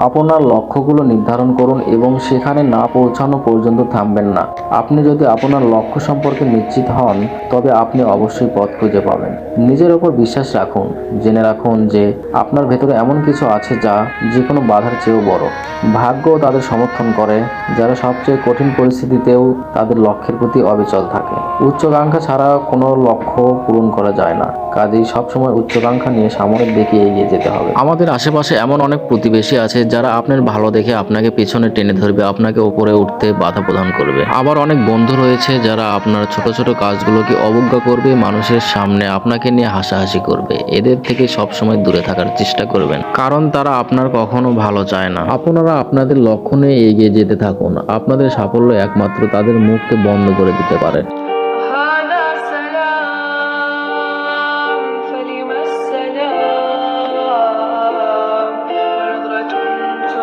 আপনার লক্ষ্যগুলো নির্ধারণ করুন এবং সেখানে না পৌঁছানো পর্যন্ত থামবেন না। আপনি যদি আপনার লক্ষ্য সম্পর্কে নিশ্চিত হন তবে আপনি অবশ্যই পথ খুঁজে পাবেন। নিজের ওপর বিশ্বাস রাখুন। জেনে রাখুন যে আপনার ভেতরে এমন কিছু আছে যা যে কোনো বাধার চেয়েও বড়। ভাগ্য তাদের সমর্থন করে যারা সবচেয়ে কঠিন পরিস্থিতিতেও তাদের লক্ষ্যের প্রতি অবিচল থাকে। উচ্চাকাঙ্ক্ষা ছাড়া কোনো লক্ষ্য পূরণ করা যায় না, কাজেই সবসময় উচ্চাকাঙ্ক্ষা নিয়ে সামনের দিকে এগিয়ে যেতে হবে। আমাদের আশেপাশে এমন অনেক প্রতিবেশী আছে যারা আপনার ভালো দেখে আপনাকে পেছনে টেনে ধরবে, আপনাকে উপরে উঠতে বাধা প্রদান করবে। আবার অনেক বন্ধু রয়েছে যারা আপনার ছোট ছোট কাজগুলোকে অবজ্ঞা করবে, মানুষের সামনে আপনাকে নিয়ে হাসাহাসি করবে। এদের থেকে সবসময় দূরে থাকার চেষ্টা করবেন, কারণ তারা আপনার কখনো ভালো চায় না। আপনারা আপনাদের লক্ষ্য নিয়ে এগিয়ে যেতে থাকুন। আপনাদের সাফল্য একমাত্র তাদের মুখকে বন্ধ করে দিতে পারে।